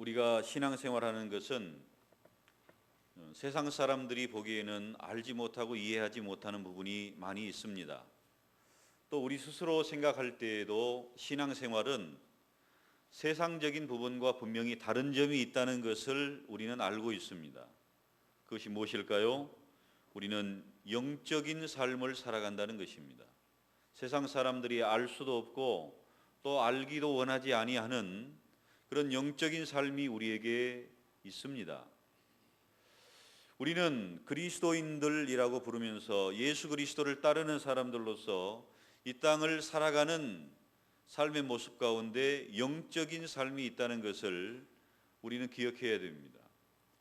우리가 신앙생활하는 것은 세상 사람들이 보기에는 알지 못하고 이해하지 못하는 부분이 많이 있습니다. 또 우리 스스로 생각할 때에도 신앙생활은 세상적인 부분과 분명히 다른 점이 있다는 것을 우리는 알고 있습니다. 그것이 무엇일까요? 우리는 영적인 삶을 살아간다는 것입니다. 세상 사람들이 알 수도 없고 또 알기도 원하지 아니하는 그런 영적인 삶이 우리에게 있습니다. 우리는 그리스도인들이라고 부르면서 예수 그리스도를 따르는 사람들로서 이 땅을 살아가는 삶의 모습 가운데 영적인 삶이 있다는 것을 우리는 기억해야 됩니다.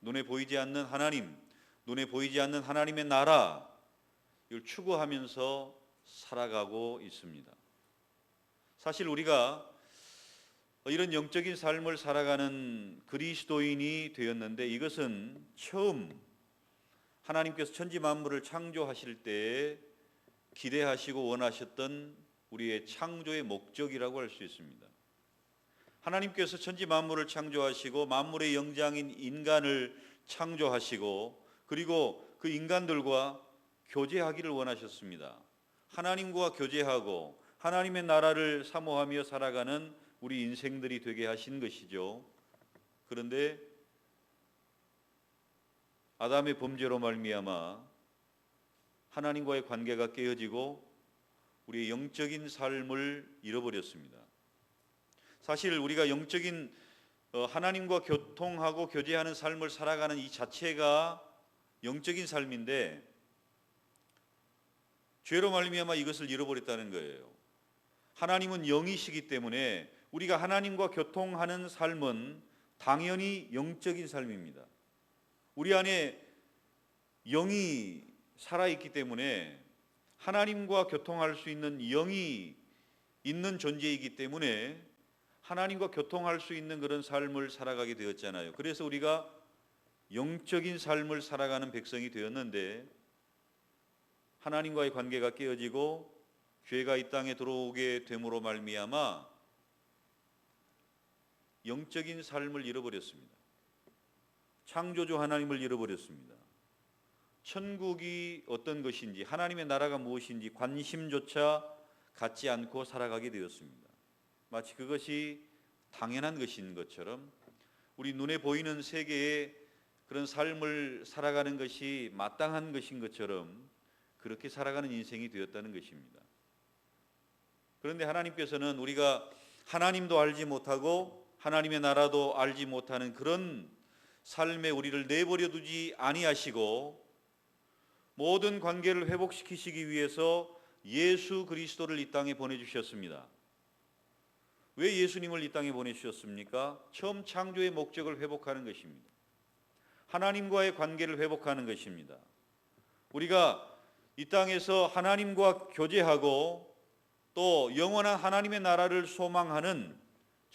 눈에 보이지 않는 하나님, 눈에 보이지 않는 하나님의 나라, 이걸 추구하면서 살아가고 있습니다. 사실 우리가 이런 영적인 삶을 살아가는 그리스도인이 되었는데 이것은 처음 하나님께서 천지 만물을 창조하실 때에 기대하시고 원하셨던 우리의 창조의 목적이라고 할 수 있습니다. 하나님께서 천지 만물을 창조하시고 만물의 영장인 인간을 창조하시고 그리고 그 인간들과 교제하기를 원하셨습니다. 하나님과 교제하고 하나님의 나라를 사모하며 살아가는 우리 인생들이 되게 하신 것이죠. 그런데 아담의 범죄로 말미암아 하나님과의 관계가 깨어지고 우리의 영적인 삶을 잃어버렸습니다. 사실 우리가 영적인 하나님과 교통하고 교제하는 삶을 살아가는 이 자체가 영적인 삶인데 죄로 말미암아 이것을 잃어버렸다는 거예요. 하나님은 영이시기 때문에 우리가 하나님과 교통하는 삶은 당연히 영적인 삶입니다. 우리 안에 영이 살아있기 때문에 하나님과 교통할 수 있는 영이 있는 존재이기 때문에 하나님과 교통할 수 있는 그런 삶을 살아가게 되었잖아요. 그래서 우리가 영적인 삶을 살아가는 백성이 되었는데 하나님과의 관계가 깨어지고 죄가 이 땅에 들어오게 됨으로 말미암아 영적인 삶을 잃어버렸습니다. 창조주 하나님을 잃어버렸습니다. 천국이 어떤 것인지 하나님의 나라가 무엇인지 관심조차 갖지 않고 살아가게 되었습니다. 마치 그것이 당연한 것인 것처럼 우리 눈에 보이는 세계의 그런 삶을 살아가는 것이 마땅한 것인 것처럼 그렇게 살아가는 인생이 되었다는 것입니다. 그런데 하나님께서는 우리가 하나님도 알지 못하고 하나님의 나라도 알지 못하는 그런 삶에 우리를 내버려 두지 아니하시고 모든 관계를 회복시키시기 위해서 예수 그리스도를 이 땅에 보내주셨습니다. 왜 예수님을 이 땅에 보내주셨습니까? 처음 창조의 목적을 회복하는 것입니다. 하나님과의 관계를 회복하는 것입니다. 우리가 이 땅에서 하나님과 교제하고 또 영원한 하나님의 나라를 소망하는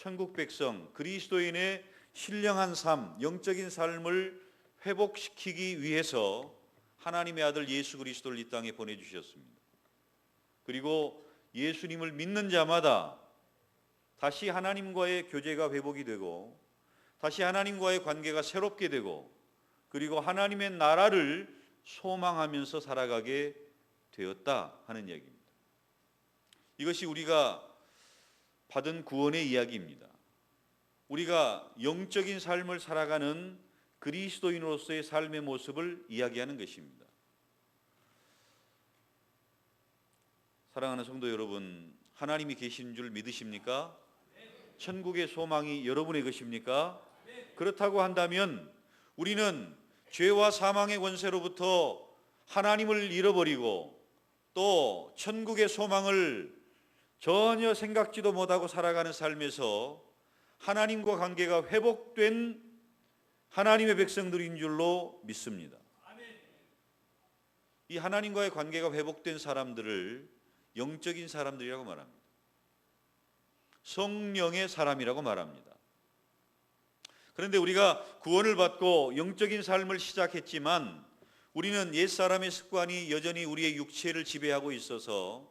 천국 백성, 그리스도인의 신령한 삶, 영적인 삶을 회복시키기 위해서 하나님의 아들 예수 그리스도를 이 땅에 보내주셨습니다. 그리고 예수님을 믿는 자마다 다시 하나님과의 교제가 회복이 되고 다시 하나님과의 관계가 새롭게 되고 그리고 하나님의 나라를 소망하면서 살아가게 되었다 하는 얘기입니다. 이것이 우리가 받은 구원의 이야기입니다. 우리가 영적인 삶을 살아가는 그리스도인으로서의 삶의 모습을 이야기하는 것입니다. 사랑하는 성도 여러분, 하나님이 계신 줄 믿으십니까? 천국의 소망이 여러분의 것입니까? 그렇다고 한다면 우리는 죄와 사망의 권세로부터 하나님을 잃어버리고 또 천국의 소망을 전혀 생각지도 못하고 살아가는 삶에서 하나님과 관계가 회복된 하나님의 백성들인 줄로 믿습니다. 이 하나님과의 관계가 회복된 사람들을 영적인 사람들이라고 말합니다. 성령의 사람이라고 말합니다. 그런데 우리가 구원을 받고 영적인 삶을 시작했지만 우리는 옛사람의 습관이 여전히 우리의 육체를 지배하고 있어서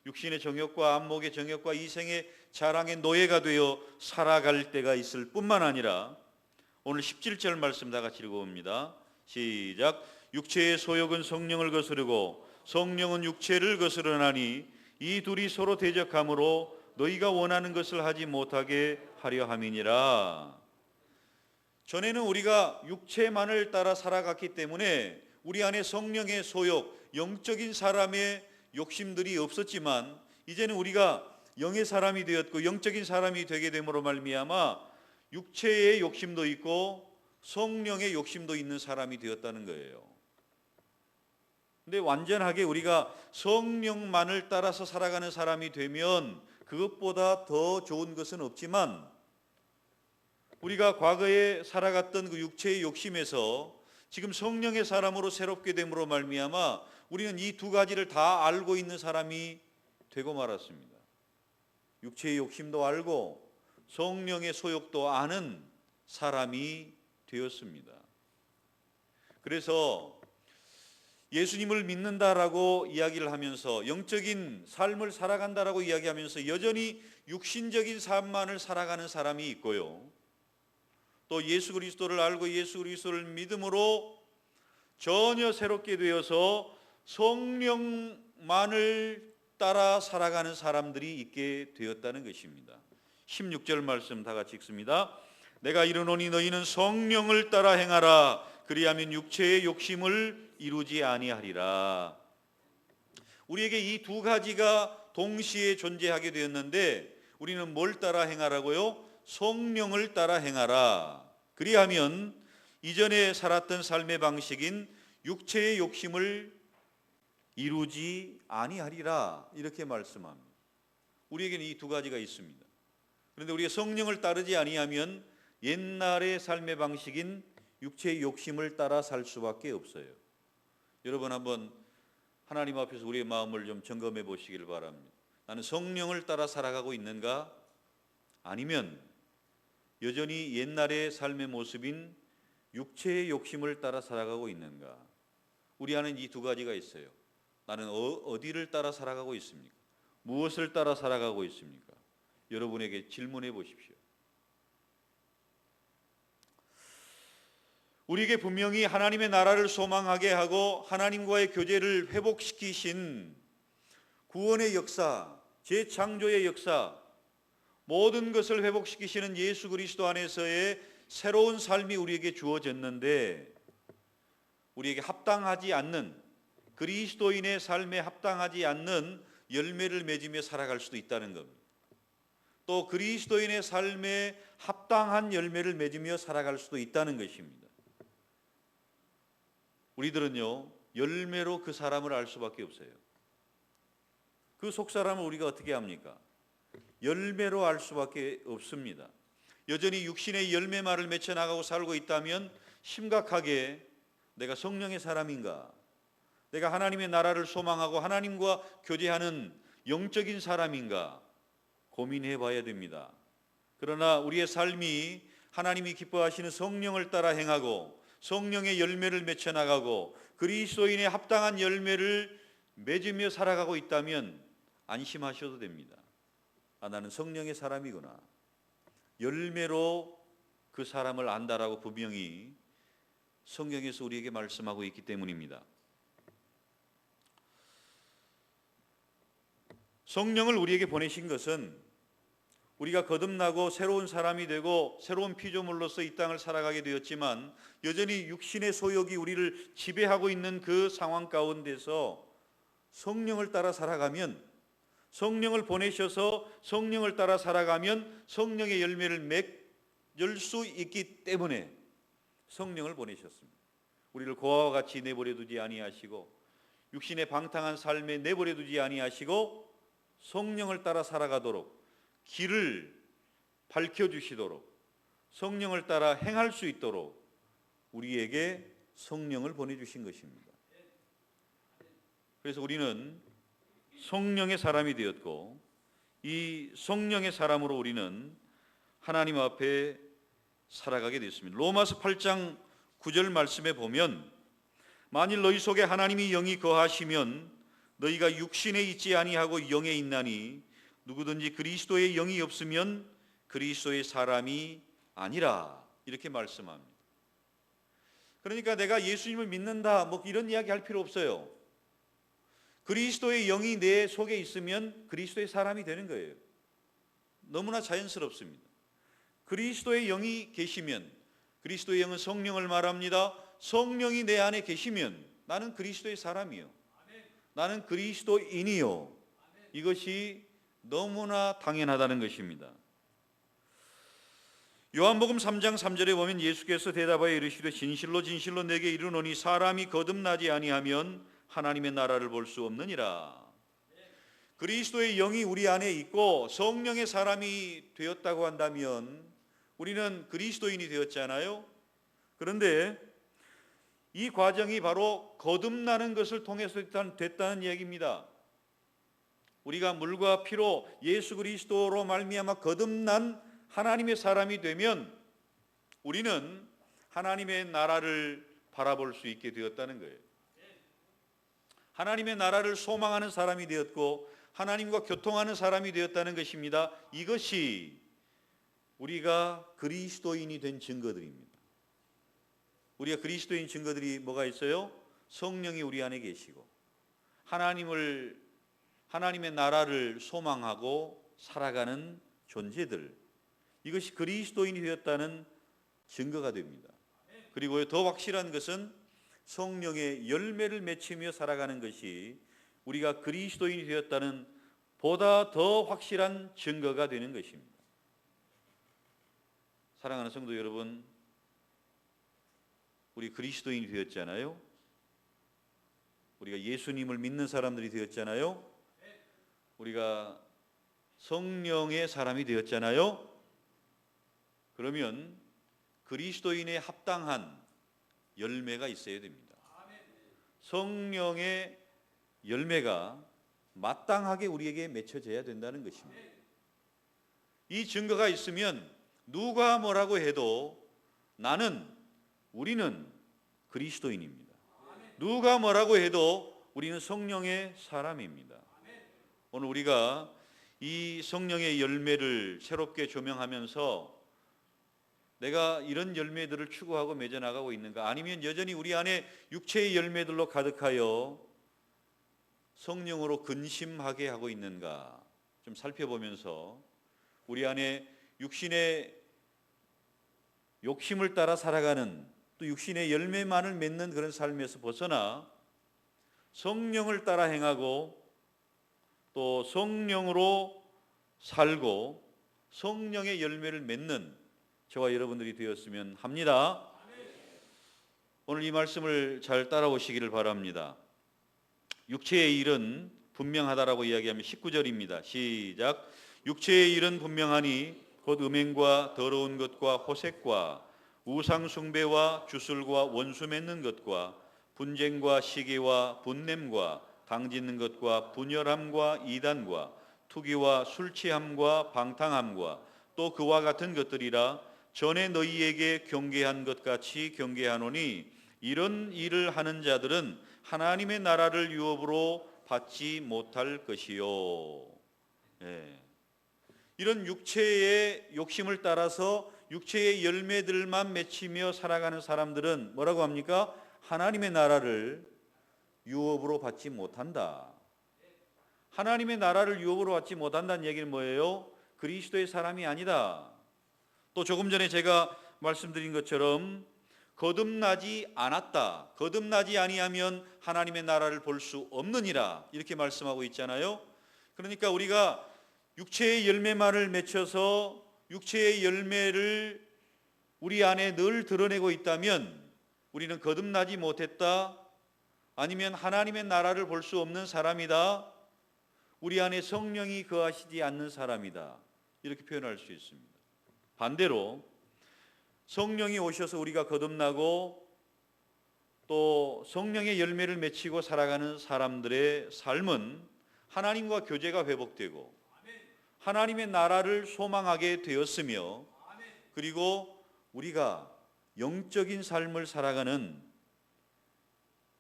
육신의 정욕과 안목의 정욕과 이생의 자랑의 노예가 되어 살아갈 때가 있을 뿐만 아니라 오늘 17절 말씀 다 같이 읽어봅니다. 시작. 육체의 소욕은 성령을 거스르고 성령은 육체를 거스르나니 이 둘이 서로 대적하므로 너희가 원하는 것을 하지 못하게 하려 함이니라. 전에는 우리가 육체만을 따라 살아갔기 때문에 우리 안에 성령의 소욕, 영적인 사람의 욕심들이 없었지만 이제는 우리가 영의 사람이 되었고 영적인 사람이 되게 됨으로 말미암아 육체의 욕심도 있고 성령의 욕심도 있는 사람이 되었다는 거예요. 근데 완전하게 우리가 성령만을 따라서 살아가는 사람이 되면 그것보다 더 좋은 것은 없지만 우리가 과거에 살아갔던 그 육체의 욕심에서 지금 성령의 사람으로 새롭게 됨으로 말미암아 우리는 이 두 가지를 다 알고 있는 사람이 되고 말았습니다. 육체의 욕심도 알고 성령의 소욕도 아는 사람이 되었습니다. 그래서 예수님을 믿는다라고 이야기를 하면서 영적인 삶을 살아간다라고 이야기하면서 여전히 육신적인 삶만을 살아가는 사람이 있고요. 또 예수 그리스도를 알고 예수 그리스도를 믿음으로 전혀 새롭게 되어서 성령만을 따라 살아가는 사람들이 있게 되었다는 것입니다. 16절 말씀 다 같이 읽습니다. 내가 이르노니 너희는 성령을 따라 행하라. 그리하면 육체의 욕심을 이루지 아니하리라. 우리에게 이 두 가지가 동시에 존재하게 되었는데 우리는 뭘 따라 행하라고요? 성령을 따라 행하라. 그리하면 이전에 살았던 삶의 방식인 육체의 욕심을 이루지 아니하리라. 이렇게 말씀합니다. 우리에게는 이 두 가지가 있습니다. 그런데 우리가 성령을 따르지 아니하면 옛날의 삶의 방식인 육체의 욕심을 따라 살 수밖에 없어요. 여러분 한번 하나님 앞에서 우리의 마음을 좀 점검해 보시길 바랍니다. 나는 성령을 따라 살아가고 있는가? 아니면 여전히 옛날의 삶의 모습인 육체의 욕심을 따라 살아가고 있는가? 우리 안에는 이 두 가지가 있어요. 나는 어디를 따라 살아가고 있습니까? 무엇을 따라 살아가고 있습니까? 여러분에게 질문해 보십시오. 우리에게 분명히 하나님의 나라를 소망하게 하고 하나님과의 교제를 회복시키신 구원의 역사, 재창조의 역사, 모든 것을 회복시키시는 예수 그리스도 안에서의 새로운 삶이 우리에게 주어졌는데 우리에게 합당하지 않는 그리스도인의 삶에 합당하지 않는 열매를 맺으며 살아갈 수도 있다는 겁니다. 또 그리스도인의 삶에 합당한 열매를 맺으며 살아갈 수도 있다는 것입니다. 우리들은요, 열매로 그 사람을 알 수밖에 없어요. 그 속사람을 우리가 어떻게 합니까? 열매로 알 수밖에 없습니다. 여전히 육신의 열매만을 맺혀나가고 살고 있다면 심각하게 내가 성령의 사람인가? 내가 하나님의 나라를 소망하고 하나님과 교제하는 영적인 사람인가? 고민해 봐야 됩니다. 그러나 우리의 삶이 하나님이 기뻐하시는 성령을 따라 행하고 성령의 열매를 맺혀나가고 그리스도인의 합당한 열매를 맺으며 살아가고 있다면 안심하셔도 됩니다. 아, 나는 성령의 사람이구나. 열매로 그 사람을 안다라고 분명히 성경에서 우리에게 말씀하고 있기 때문입니다. 성령을 우리에게 보내신 것은 우리가 거듭나고 새로운 사람이 되고 새로운 피조물로서 이 땅을 살아가게 되었지만 여전히 육신의 소욕이 우리를 지배하고 있는 그 상황 가운데서 성령을 따라 살아가면, 성령을 보내셔서 성령을 따라 살아가면 성령의 열매를 맺을 수 있기 때문에 성령을 보내셨습니다. 우리를 고아와 같이 내버려 두지 아니하시고 육신의 방탕한 삶에 내버려 두지 아니하시고 성령을 따라 살아가도록 길을 밝혀주시도록 성령을 따라 행할 수 있도록 우리에게 성령을 보내주신 것입니다. 그래서 우리는 성령의 사람이 되었고 이 성령의 사람으로 우리는 하나님 앞에 살아가게 됐습니다. 로마서 8장 9절 말씀에 보면 만일 너희 속에 하나님이 영이 거하시면 너희가 육신에 있지 아니하고 영에 있나니 누구든지 그리스도의 영이 없으면 그리스도의 사람이 아니라 이렇게 말씀합니다. 그러니까 내가 예수님을 믿는다 뭐 이런 이야기 할 필요 없어요. 그리스도의 영이 내 속에 있으면 그리스도의 사람이 되는 거예요. 너무나 자연스럽습니다. 그리스도의 영이 계시면, 그리스도의 영은 성령을 말합니다. 성령이 내 안에 계시면 나는 그리스도의 사람이요, 나는 그리스도인이요. 이것이 너무나 당연하다는 것입니다. 요한복음 3장 3절에 보면 예수께서 대답하여 이르시되 진실로 진실로 내게 이르노니 사람이 거듭나지 아니하면 하나님의 나라를 볼 수 없느니라. 그리스도의 영이 우리 안에 있고 성령의 사람이 되었다고 한다면 우리는 그리스도인이 되었잖아요. 그런데 이 과정이 바로 거듭나는 것을 통해서 됐다는 얘기입니다. 우리가 물과 피로 예수 그리스도로 말미암아 거듭난 하나님의 사람이 되면 우리는 하나님의 나라를 바라볼 수 있게 되었다는 거예요. 하나님의 나라를 소망하는 사람이 되었고 하나님과 교통하는 사람이 되었다는 것입니다. 이것이 우리가 그리스도인이 된 증거들입니다. 우리가 그리스도인 증거들이 뭐가 있어요? 성령이 우리 안에 계시고 하나님의 나라를 소망하고 살아가는 존재들, 이것이 그리스도인이 되었다는 증거가 됩니다. 그리고 더 확실한 것은 성령의 열매를 맺히며 살아가는 것이 우리가 그리스도인이 되었다는 보다 더 확실한 증거가 되는 것입니다. 사랑하는 성도 여러분, 우리 그리스도인이 되었잖아요. 우리가 예수님을 믿는 사람들이 되었잖아요. 우리가 성령의 사람이 되었잖아요. 그러면 그리스도인에 합당한 열매가 있어야 됩니다. 성령의 열매가 마땅하게 우리에게 맺혀져야 된다는 것입니다. 이 증거가 있으면 누가 뭐라고 해도 우리는 그리스도인입니다. 누가 뭐라고 해도 우리는 성령의 사람입니다. 오늘 우리가 이 성령의 열매를 새롭게 조명하면서 내가 이런 열매들을 추구하고 맺어나가고 있는가, 아니면 여전히 우리 안에 육체의 열매들로 가득하여 성령으로 근심하게 하고 있는가 좀 살펴보면서 우리 안에 육신의 욕심을 따라 살아가는, 또 육신의 열매만을 맺는 그런 삶에서 벗어나 성령을 따라 행하고 또 성령으로 살고 성령의 열매를 맺는 저와 여러분들이 되었으면 합니다. 오늘 이 말씀을 잘 따라오시기를 바랍니다. 육체의 일은 분명하다라고 이야기하면 19절입니다. 시작. 육체의 일은 분명하니 곧 음행과 더러운 것과 호색과 우상 숭배와 주술과 원수 맺는 것과 분쟁과 시기와 분냄과 당짓는 것과 분열함과 이단과 투기와 술 취함과 방탕함과 또 그와 같은 것들이라. 전에 너희에게 경계한 것 같이 경계하노니 이런 일을 하는 자들은 하나님의 나라를 유업으로 받지 못할 것이요. 이런 육체의 욕심을 따라서 육체의 열매들만 맺히며 살아가는 사람들은 뭐라고 합니까? 하나님의 나라를 유업으로 받지 못한다. 하나님의 나라를 유업으로 받지 못한다는 얘기는 뭐예요? 그리스도의 사람이 아니다. 또 조금 전에 제가 말씀드린 것처럼 거듭나지 않았다, 거듭나지 아니하면 하나님의 나라를 볼 수 없느니라, 이렇게 말씀하고 있잖아요. 그러니까 우리가 육체의 열매만을 맺혀서 육체의 열매를 우리 안에 늘 드러내고 있다면 우리는 거듭나지 못했다, 아니면 하나님의 나라를 볼 수 없는 사람이다, 우리 안에 성령이 거하시지 않는 사람이다, 이렇게 표현할 수 있습니다. 반대로 성령이 오셔서 우리가 거듭나고 또 성령의 열매를 맺히고 살아가는 사람들의 삶은 하나님과 교제가 회복되고 하나님의 나라를 소망하게 되었으며, 그리고 우리가 영적인 삶을 살아가는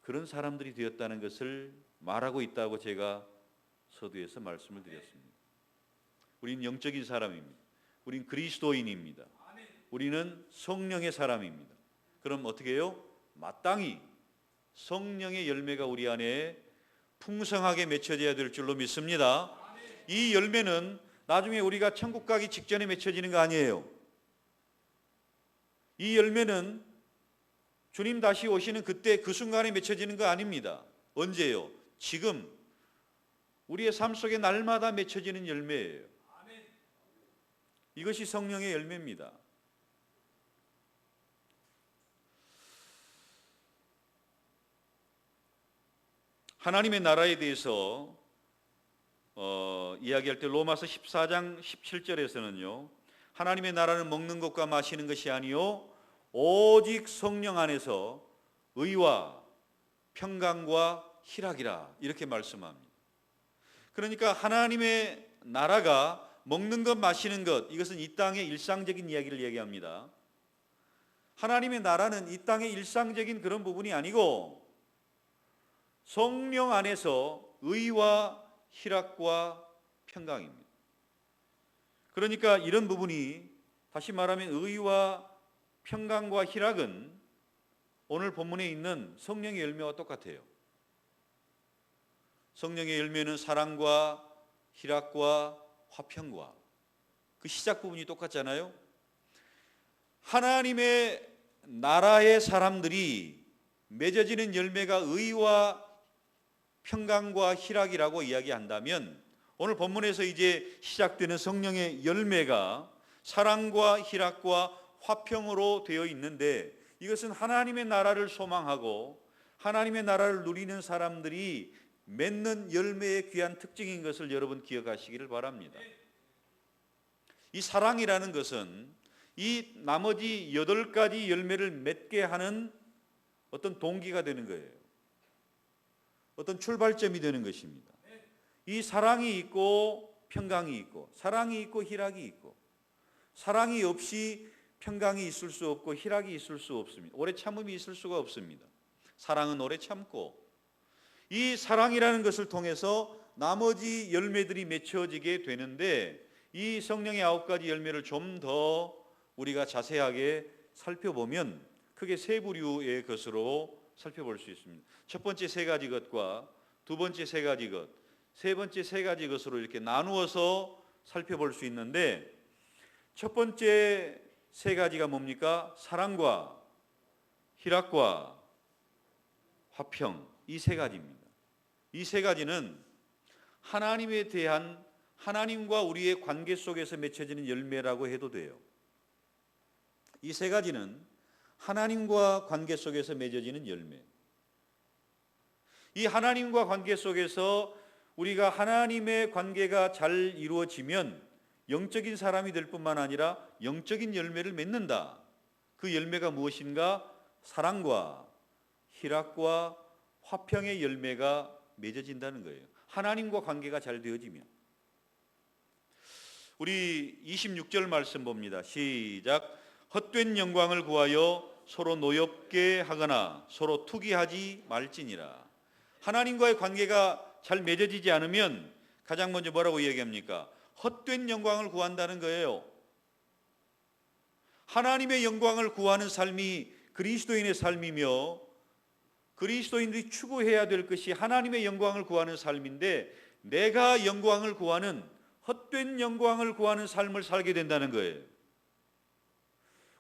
그런 사람들이 되었다는 것을 말하고 있다고 제가 서두에서 말씀을 드렸습니다. 우리는 영적인 사람입니다. 우린 그리스도인입니다. 우리는 성령의 사람입니다. 그럼 어떻게 해요? 마땅히 성령의 열매가 우리 안에 풍성하게 맺혀져야 될 줄로 믿습니다. 이 열매는 나중에 우리가 천국 가기 직전에 맺혀지는 거 아니에요. 이 열매는 주님 다시 오시는 그때 그 순간에 맺혀지는 거 아닙니다. 언제요? 지금 우리의 삶 속에 날마다 맺혀지는 열매예요. 이것이 성령의 열매입니다. 하나님의 나라에 대해서 이야기할 때 로마서 14장 17절에서는요. 하나님의 나라는 먹는 것과 마시는 것이 아니요 오직 성령 안에서 의와 평강과 희락이라 이렇게 말씀합니다. 그러니까 하나님의 나라가 먹는 것 마시는 것, 이것은 이 땅의 일상적인 이야기를 얘기합니다. 하나님의 나라는 이 땅의 일상적인 그런 부분이 아니고 성령 안에서 의와 희락과 평강입니다. 그러니까 이런 부분이 다시 말하면 의와 평강과 희락은 오늘 본문에 있는 성령의 열매와 똑같아요. 성령의 열매는 사랑과 희락과 화평과 그 시작 부분이 똑같잖아요. 하나님의 나라의 사람들이 맺어지는 열매가 의와 평강과 희락이라고 이야기한다면 오늘 본문에서 이제 시작되는 성령의 열매가 사랑과 희락과 화평으로 되어 있는데 이것은 하나님의 나라를 소망하고 하나님의 나라를 누리는 사람들이 맺는 열매의 귀한 특징인 것을 여러분 기억하시기를 바랍니다. 이 사랑이라는 것은 이 나머지 8가지 열매를 맺게 하는 어떤 동기가 되는 거예요. 어떤 출발점이 되는 것입니다. 이 사랑이 있고 평강이 있고 사랑이 있고 희락이 있고 사랑이 없이 평강이 있을 수 없고 희락이 있을 수 없습니다. 오래 참음이 있을 수가 없습니다. 사랑은 오래 참고 이 사랑이라는 것을 통해서 나머지 열매들이 맺혀지게 되는데 이 성령의 9가지 열매를 좀 더 우리가 자세하게 살펴보면 크게 3부류의 것으로 살펴볼 수 있습니다. 첫 번째 3가지 것과 두 번째 3가지 것, 세 번째 3가지 것으로 이렇게 나누어서 살펴볼 수 있는데 첫 번째 3가지가 뭡니까? 사랑과 희락과 화평, 이 3가지입니다. 이 3가지는 하나님에 대한 하나님과 우리의 관계 속에서 맺혀지는 열매라고 해도 돼요. 이 3가지는 하나님과 관계 속에서 맺어지는 열매. 이 하나님과 관계 속에서 우리가 하나님의 관계가 잘 이루어지면 영적인 사람이 될 뿐만 아니라 영적인 열매를 맺는다. 그 열매가 무엇인가? 사랑과 희락과 화평의 열매가 맺어진다는 거예요. 하나님과 관계가 잘 되어지면. 우리 26절 말씀 봅니다. 시작. 헛된 영광을 구하여 서로 노엽게 하거나 서로 투기하지 말지니라. 하나님과의 관계가 잘 맺어지지 않으면 가장 먼저 뭐라고 이야기합니까? 헛된 영광을 구한다는 거예요. 하나님의 영광을 구하는 삶이 그리스도인의 삶이며 그리스도인들이 추구해야 될 것이 하나님의 영광을 구하는 삶인데 내가 영광을 구하는 헛된 영광을 구하는 삶을 살게 된다는 거예요.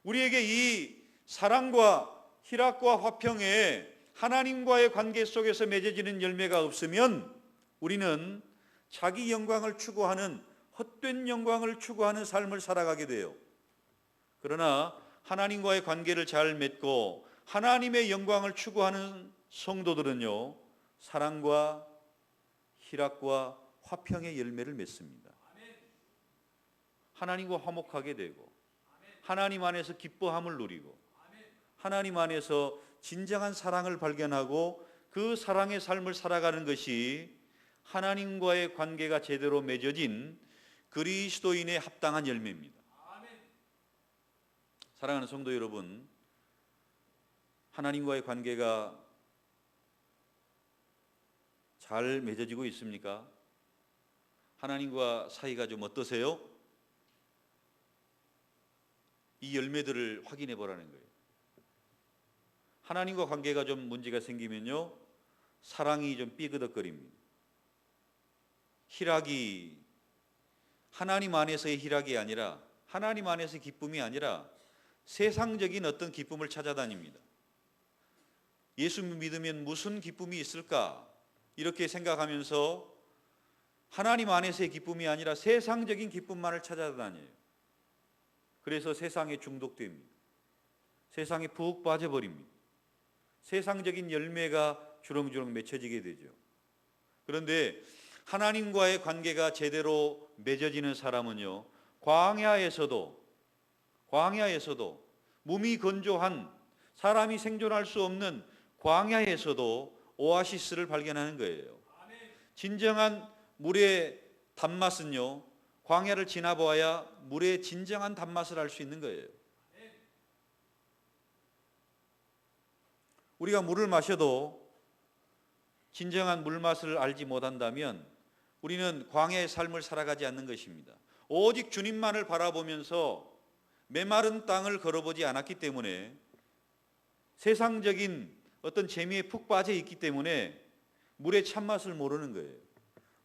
우리에게 이 사랑과 희락과 화평에 하나님과의 관계 속에서 맺어지는 열매가 없으면 우리는 자기 영광을 추구하는 헛된 영광을 추구하는 삶을 살아가게 돼요. 그러나 하나님과의 관계를 잘 맺고 하나님의 영광을 추구하는 성도들은요, 사랑과 희락과 화평의 열매를 맺습니다. 하나님과 화목하게 되고 하나님 안에서 기뻐함을 누리고 하나님 안에서 진정한 사랑을 발견하고 그 사랑의 삶을 살아가는 것이 하나님과의 관계가 제대로 맺어진 그리스도인의 합당한 열매입니다. 사랑하는 성도 여러분, 하나님과의 관계가 잘 맺어지고 있습니까? 하나님과 사이가 좀 어떠세요? 이 열매들을 확인해 보라는 거예요. 하나님과 관계가 좀 문제가 생기면요, 사랑이 좀 삐그덕거립니다. 희락이 하나님 안에서의 희락이 아니라, 하나님 안에서의 기쁨이 아니라 세상적인 어떤 기쁨을 찾아다닙니다. 예수 믿으면 무슨 기쁨이 있을까? 이렇게 생각하면서 하나님 안에서의 기쁨이 아니라 세상적인 기쁨만을 찾아다녀요. 그래서 세상에 중독됩니다. 세상에 푹 빠져버립니다. 세상적인 열매가 주렁주렁 맺혀지게 되죠. 그런데 하나님과의 관계가 제대로 맺어지는 사람은요, 광야에서도 몸이 건조한, 사람이 생존할 수 없는 광야에서도 오아시스를 발견하는 거예요. 진정한 물의 단맛은요, 광야를 지나보아야 물의 진정한 단맛을 알 수 있는 거예요. 우리가 물을 마셔도 진정한 물맛을 알지 못한다면 우리는 광야의 삶을 살아가지 않는 것입니다. 오직 주님만을 바라보면서 메마른 땅을 걸어보지 않았기 때문에, 세상적인 어떤 재미에 푹 빠져 있기 때문에 물의 참맛을 모르는 거예요.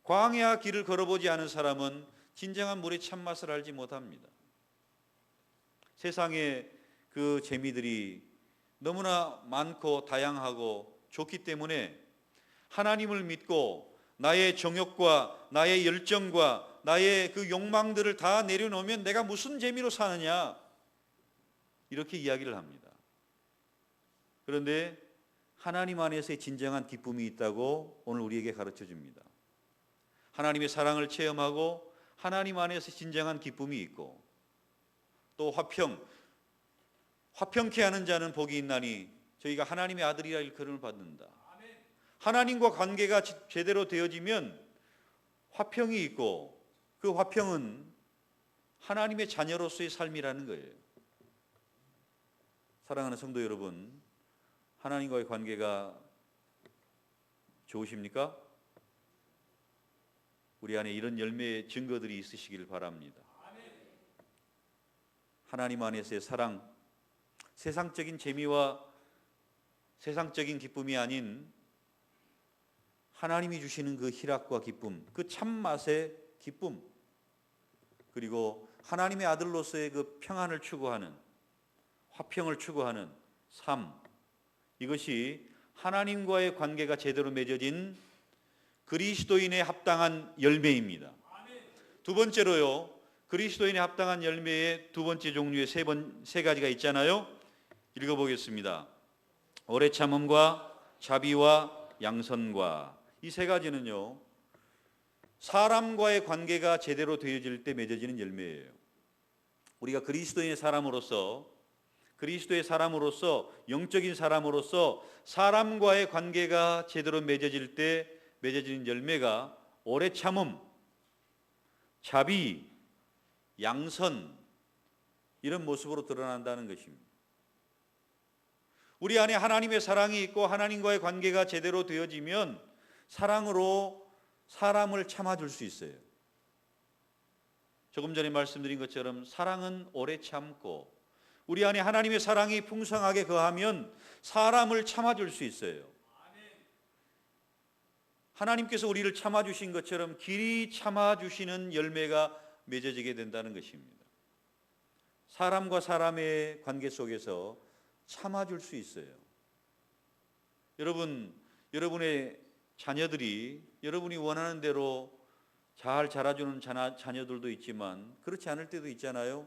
광야 길을 걸어보지 않은 사람은 진정한 물의 참맛을 알지 못합니다. 세상의 그 재미들이 너무나 많고 다양하고 좋기 때문에 하나님을 믿고 나의 정욕과 나의 열정과 나의 그 욕망들을 다 내려놓으면 내가 무슨 재미로 사느냐, 이렇게 이야기를 합니다. 그런데 하나님 안에서의 진정한 기쁨이 있다고 오늘 우리에게 가르쳐 줍니다. 하나님의 사랑을 체험하고 하나님 안에서 진정한 기쁨이 있고, 또 화평케 하는 자는 복이 있나니 저희가 하나님의 아들이라 일컬음을 받는다. 하나님과 관계가 제대로 되어지면 화평이 있고, 그 화평은 하나님의 자녀로서의 삶이라는 거예요. 사랑하는 성도 여러분, 하나님과의 관계가 좋으십니까? 우리 안에 이런 열매의 증거들이 있으시길 바랍니다. 하나님 안에서의 사랑, 세상적인 재미와 세상적인 기쁨이 아닌 하나님이 주시는 그 희락과 기쁨, 그 참맛의 기쁨, 그리고 하나님의 아들로서의 그 평안을 추구하는, 화평을 추구하는 삶, 이것이 하나님과의 관계가 제대로 맺어진 그리스도인의 합당한 열매입니다. 두 번째로요, 그리스도인의 합당한 열매의 두 번째 종류의 세 가지가 있잖아요. 읽어보겠습니다. 오래 참음과 자비와 양선과, 이 세 가지는요, 사람과의 관계가 제대로 되어질 때 맺어지는 열매예요. 우리가 그리스도의 사람으로서, 영적인 사람으로서 사람과의 관계가 제대로 맺어질 때 맺어지는 열매가 오래 참음, 자비, 양선, 이런 모습으로 드러난다는 것입니다. 우리 안에 하나님의 사랑이 있고 하나님과의 관계가 제대로 되어지면 사랑으로 사람을 참아줄 수 있어요. 조금 전에 말씀드린 것처럼 사랑은 오래 참고, 우리 안에 하나님의 사랑이 풍성하게 거하면 사람을 참아줄 수 있어요. 하나님께서 우리를 참아주신 것처럼 길이 참아주시는 열매가 맺어지게 된다는 것입니다. 사람과 사람의 관계 속에서 참아줄 수 있어요. 여러분의 자녀들이 여러분이 원하는 대로 잘 자라주는 자녀들도 있지만 그렇지 않을 때도 있잖아요.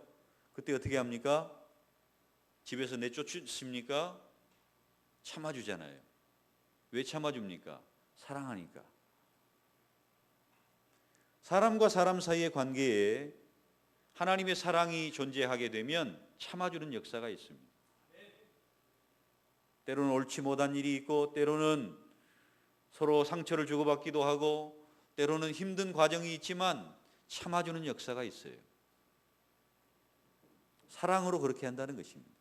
그때 어떻게 합니까? 집에서 내쫓습니까? 참아주잖아요. 왜 참아줍니까? 사랑하니까. 사람과 사람 사이의 관계에 하나님의 사랑이 존재하게 되면 참아주는 역사가 있습니다. 때로는 옳지 못한 일이 있고, 때로는 서로 상처를 주고받기도 하고, 때로는 힘든 과정이 있지만 참아주는 역사가 있어요. 사랑으로 그렇게 한다는 것입니다.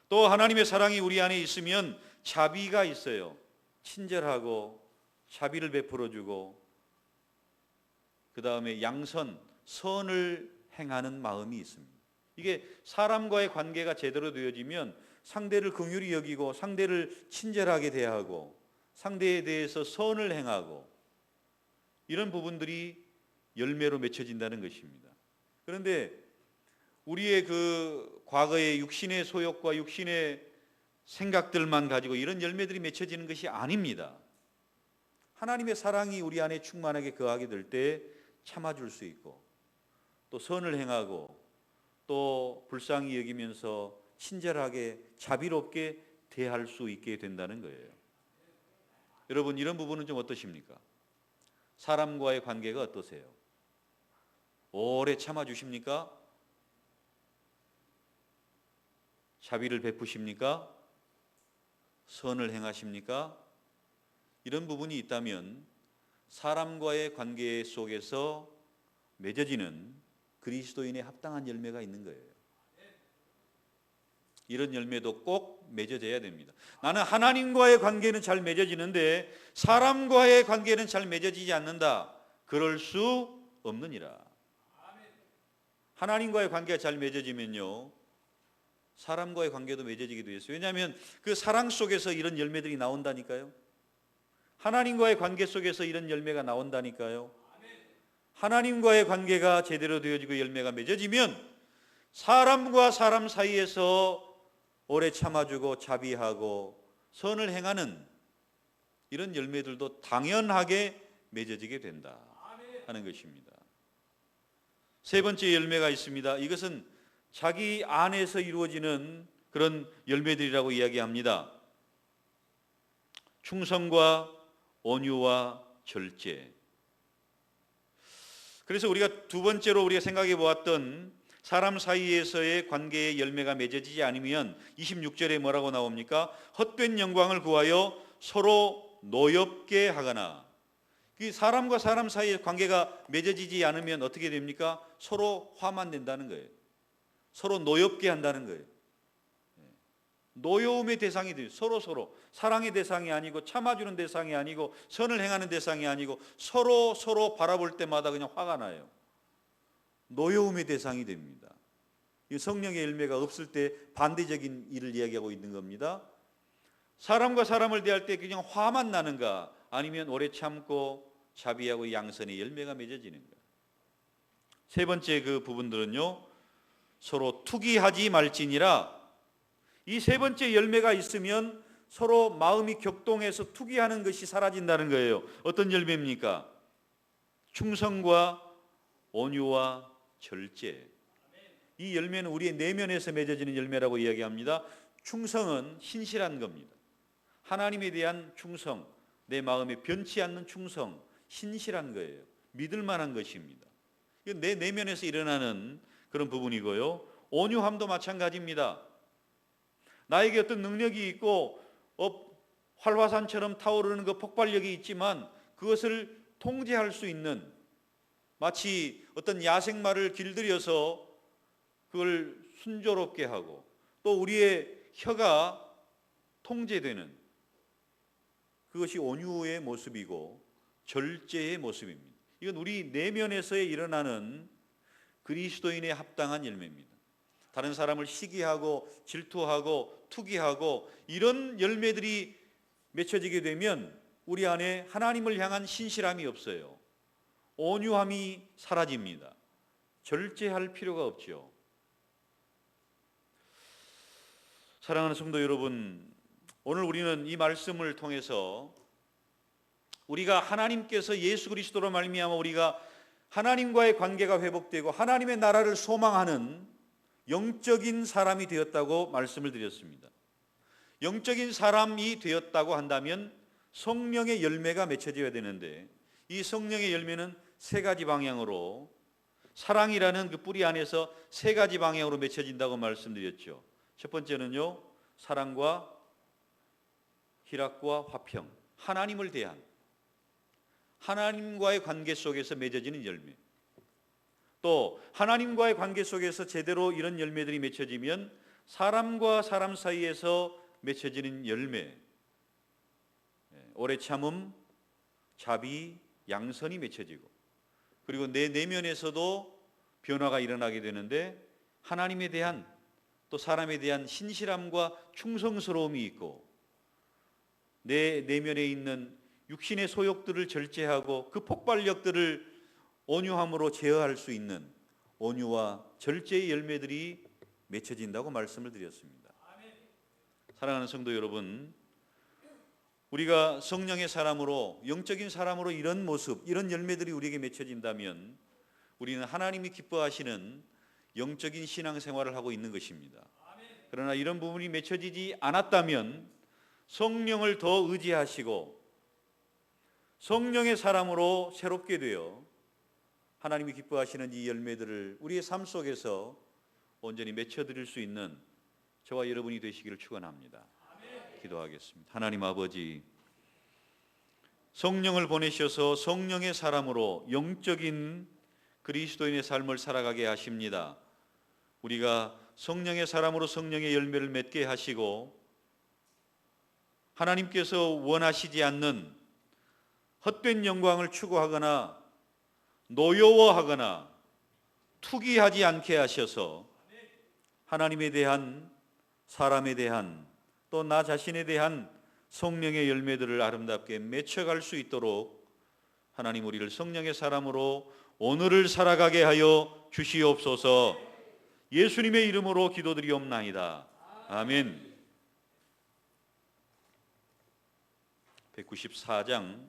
또 하나님의 사랑이 우리 안에 있으면 자비가 있어요. 친절하고 자비를 베풀어주고, 그 다음에 양선, 선을 행하는 마음이 있습니다. 이게 사람과의 관계가 제대로 되어지면 상대를 긍휼히 여기고 상대를 친절하게 대하고 상대에 대해서 선을 행하고 이런 부분들이 열매로 맺혀진다는 것입니다. 그런데 우리의 그 과거의 육신의 소욕과 육신의 생각들만 가지고 이런 열매들이 맺혀지는 것이 아닙니다. 하나님의 사랑이 우리 안에 충만하게 거하게 될 때 참아줄 수 있고 또 선을 행하고 또 불쌍히 여기면서 친절하게 자비롭게 대할 수 있게 된다는 거예요. 여러분 이런 부분은 좀 어떠십니까? 사람과의 관계가 어떠세요? 오래 참아주십니까? 자비를 베푸십니까? 선을 행하십니까? 이런 부분이 있다면 사람과의 관계 속에서 맺어지는 그리스도인의 합당한 열매가 있는 거예요. 이런 열매도 꼭 맺어져야 됩니다. 나는 하나님과의 관계는 잘 맺어지는데 사람과의 관계는 잘 맺어지지 않는다. 그럴 수 없느니라. 하나님과의 관계가 잘 맺어지면요, 사람과의 관계도 맺어지게 되어 있어요. 왜냐하면 그 사랑 속에서 이런 열매들이 나온다니까요. 하나님과의 관계 속에서 이런 열매가 나온다니까요. 하나님과의 관계가 제대로 되어지고 열매가 맺어지면 사람과 사람 사이에서 오래 참아주고 자비하고 선을 행하는 이런 열매들도 당연하게 맺어지게 된다 하는 것입니다. 세 번째 열매가 있습니다. 이것은 자기 안에서 이루어지는 그런 열매들이라고 이야기합니다. 충성과 온유와 절제. 그래서 우리가 두 번째로 우리가 생각해 보았던 사람 사이에서의 관계의 열매가 맺어지지 않으면 26절에 뭐라고 나옵니까? 헛된 영광을 구하여 서로 노엽게 하거나. 사람과 사람 사이의 관계가 맺어지지 않으면 어떻게 됩니까? 서로 화만 낸다는 거예요. 서로 노엽게 한다는 거예요. 노여움의 대상이 돼요. 서로 사랑의 대상이 아니고 참아주는 대상이 아니고 선을 행하는 대상이 아니고 서로 바라볼 때마다 그냥 화가 나요. 노여움의 대상이 됩니다. 성령의 열매가 없을 때 반대적인 일을 이야기하고 있는 겁니다. 사람과 사람을 대할 때 그냥 화만 나는가 아니면 오래 참고 자비하고 양선의 열매가 맺어지는가. 세 번째 그 부분들은요, 서로 투기하지 말지니라. 이 세 번째 열매가 있으면 서로 마음이 격동해서 투기하는 것이 사라진다는 거예요. 어떤 열매입니까? 충성과 온유와 절제. 이 열매는 우리의 내면에서 맺어지는 열매라고 이야기합니다. 충성은 신실한 겁니다. 하나님에 대한 충성, 내 마음에 변치 않는 충성, 신실한 거예요. 믿을 만한 것입니다. 이건 내 내면에서 일어나는 그런 부분이고요. 온유함도 마찬가지입니다. 나에게 어떤 능력이 있고 활화산처럼 타오르는 그 폭발력이 있지만 그것을 통제할 수 있는, 마치 어떤 야생마를 길들여서 그걸 순조롭게 하고 또 우리의 혀가 통제되는 그것이 온유의 모습이고 절제의 모습입니다. 이건 우리 내면에서 일어나는 그리스도인의 합당한 열매입니다. 다른 사람을 시기하고 질투하고 투기하고 이런 열매들이 맺혀지게 되면 우리 안에 하나님을 향한 신실함이 없어요. 온유함이 사라집니다. 절제할 필요가 없죠. 사랑하는 성도 여러분, 오늘 우리는 이 말씀을 통해서 우리가 하나님께서 예수 그리스도로 말미암아 우리가 하나님과의 관계가 회복되고 하나님의 나라를 소망하는 영적인 사람이 되었다고 말씀을 드렸습니다. 영적인 사람이 되었다고 한다면 성령의 열매가 맺혀져야 되는데 이 성령의 열매는 세 가지 방향으로, 사랑이라는 그 뿌리 안에서 세 가지 방향으로 맺혀진다고 말씀드렸죠. 첫 번째는요, 사랑과 희락과 화평, 하나님을 대한 하나님과의 관계 속에서 맺어지는 열매. 또 하나님과의 관계 속에서 제대로 이런 열매들이 맺혀지면 사람과 사람 사이에서 맺혀지는 열매, 오래 참음, 자비, 양선이 맺혀지고, 그리고 내 내면에서도 변화가 일어나게 되는데 하나님에 대한 또 사람에 대한 신실함과 충성스러움이 있고 내 내면에 있는 육신의 소욕들을 절제하고 그 폭발력들을 온유함으로 제어할 수 있는 온유와 절제의 열매들이 맺혀진다고 말씀을 드렸습니다. 사랑하는 성도 여러분, 우리가 성령의 사람으로 영적인 사람으로 이런 모습, 이런 열매들이 우리에게 맺혀진다면 우리는 하나님이 기뻐하시는 영적인 신앙생활을 하고 있는 것입니다. 그러나 이런 부분이 맺혀지지 않았다면 성령을 더 의지하시고 성령의 사람으로 새롭게 되어 하나님이 기뻐하시는 이 열매들을 우리의 삶 속에서 온전히 맺혀드릴 수 있는 저와 여러분이 되시기를 축원합니다. 기도하겠습니다. 하나님 아버지, 성령을 보내셔서 성령의 사람으로 영적인 그리스도인의 삶을 살아가게 하십니다. 우리가 성령의 사람으로 성령의 열매를 맺게 하시고 하나님께서 원하시지 않는 헛된 영광을 추구하거나 노여워하거나 투기하지 않게 하셔서 하나님에 대한, 사람에 대한, 또 나 자신에 대한 성령의 열매들을 아름답게 맺혀갈 수 있도록 하나님 우리를 성령의 사람으로 오늘을 살아가게 하여 주시옵소서. 예수님의 이름으로 기도드리옵나이다. 아멘. 194장